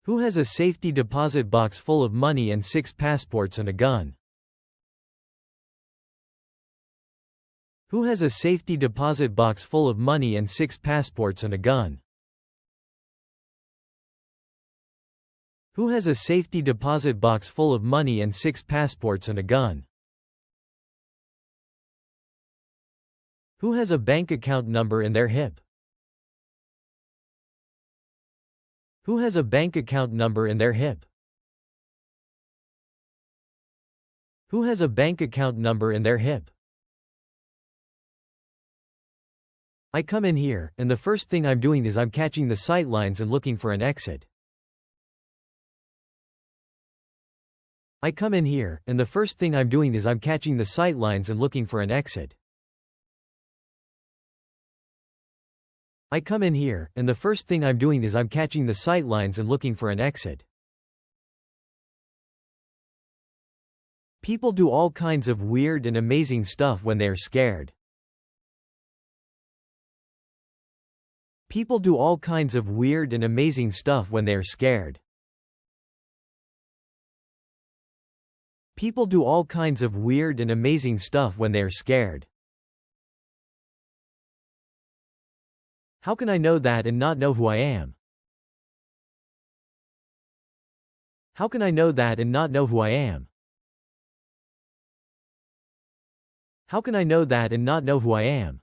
Who has a safety deposit box full of money and 6 passports and a gun? Who has a safety deposit box full of money and 6 passports and a gun? Who has a safety deposit box full of money and 6 passports and a gun? Who has a bank account number in their hip? Who has a bank account number in their hip? Who has a bank account number in their hip? I come in here, and the first thing I'm doing is I'm catching the sight lines and looking for an exit. I come in here, and the first thing I'm doing is I'm catching the sight lines and looking for an exit. I come in here, and the first thing I'm doing is I'm catching the sight lines and looking for an exit. People do all kinds of weird and amazing stuff when they're scared. People do all kinds of weird and amazing stuff when they're scared. People do all kinds of weird and amazing stuff when they're scared. How can I know that and not know who I am? How can I know that and not know who I am? How can I know that and not know who I am?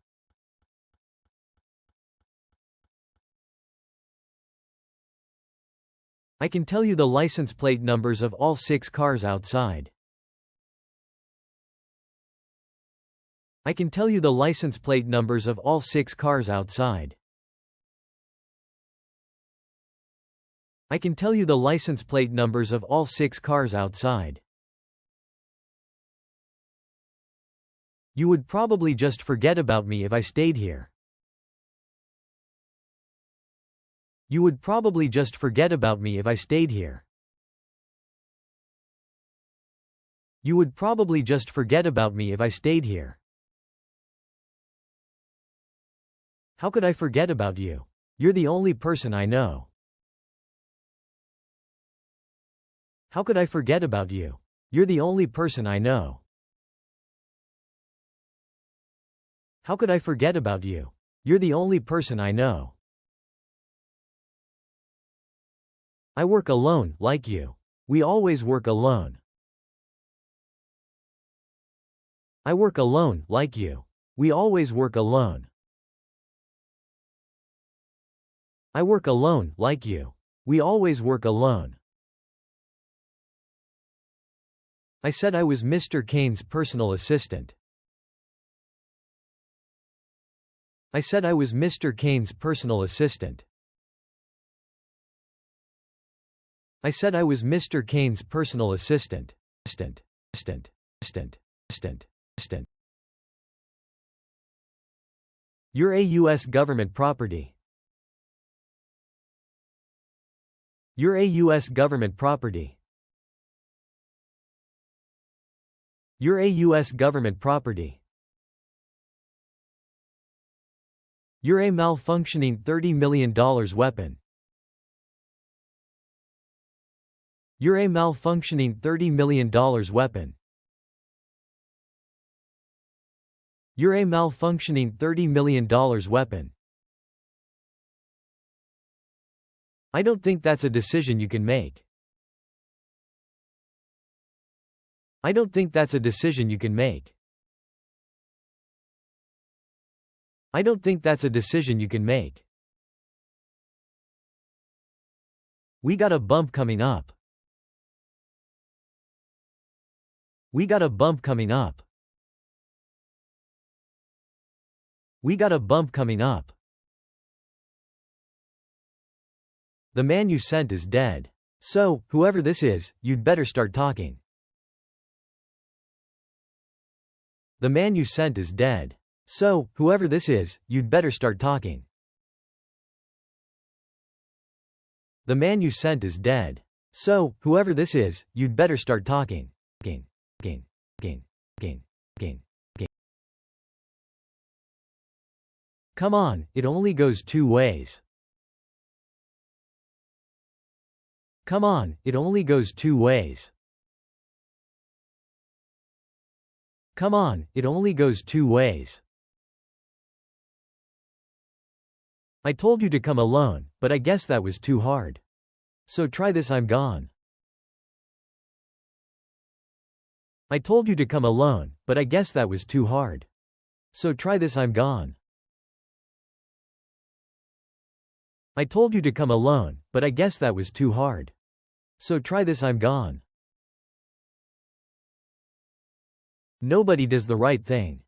I can tell you the license plate numbers of all 6 cars outside. I can tell you the license plate numbers of all 6 cars outside. I can tell you the license plate numbers of all 6 cars outside. You would probably just forget about me if I stayed here. You would probably just forget about me if I stayed here. You would probably just forget about me if I stayed here. How could I forget about you? You're the only person I know. How could I forget about you? You're the only person I know. How could I forget about you? You're the only person I know. I work alone, like you. We always work alone. I work alone, like you. We always work alone. I work alone, like you. We always work alone. I said I was Mr. Kane's personal assistant. I said I was Mr. Kane's personal assistant. I said I was Mr. Kane's personal assistant. You're a U.S. government property. You're a U.S. government property. You're a U.S. government property. You're a malfunctioning $30 million weapon. You're a malfunctioning $30 million weapon. You're a malfunctioning $30 million weapon. I don't think that's a decision you can make. I don't think that's a decision you can make. I don't think that's a decision you can make. We got a bump coming up. We got a bump coming up. We got a bump coming up. The man you sent is dead. So, whoever this is, you'd better start talking. The man you sent is dead. So, whoever this is, you'd better start talking. The man you sent is dead. So, whoever this is, you'd better start talking. Come on, it only goes 2 ways. Come on, it only goes two ways. Come on, it only goes two ways. I told you to come alone, but I guess that was too hard. So try this, I'm gone. I told you to come alone, but I guess that was too hard. So try this, I'm gone. I told you to come alone, but I guess that was too hard. So try this, I'm gone. Nobody does the right thing.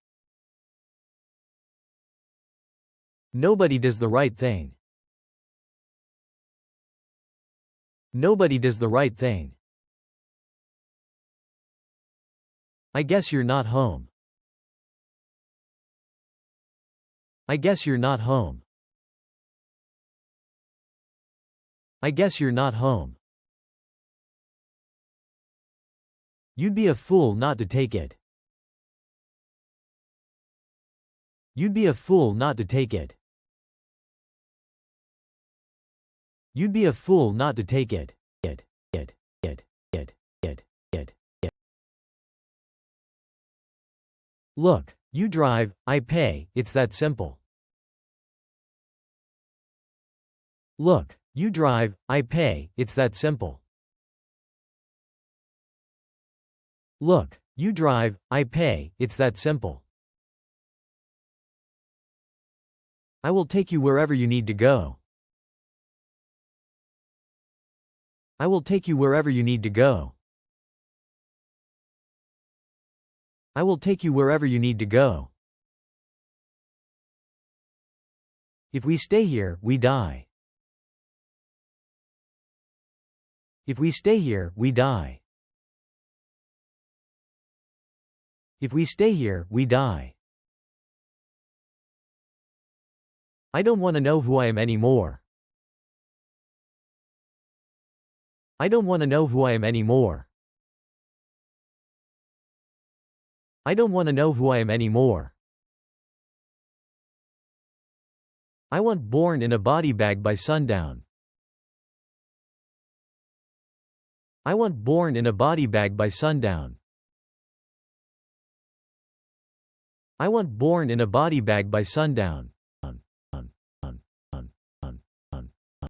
Nobody does the right thing. Nobody does the right thing. I guess you're not home. I guess you're not home. I guess you're not home. You'd be a fool not to take it. You'd be a fool not to take it. You'd be a fool not to take it. Look, you drive, I pay, it's that simple. Look, you drive, I pay, it's that simple. Look, you drive, I pay, it's that simple. I will take you wherever you need to go. I will take you wherever you need to go. I will take you wherever you need to go. If we stay here, we die. If we stay here, we die. If we stay here, we die. I don't want to know who I am anymore. I don't want to know who I am anymore. I don't want to know who I am anymore. I want Bourne in a body bag by sundown. I want Bourne in a body bag by sundown. I want Bourne in a body bag by sundown.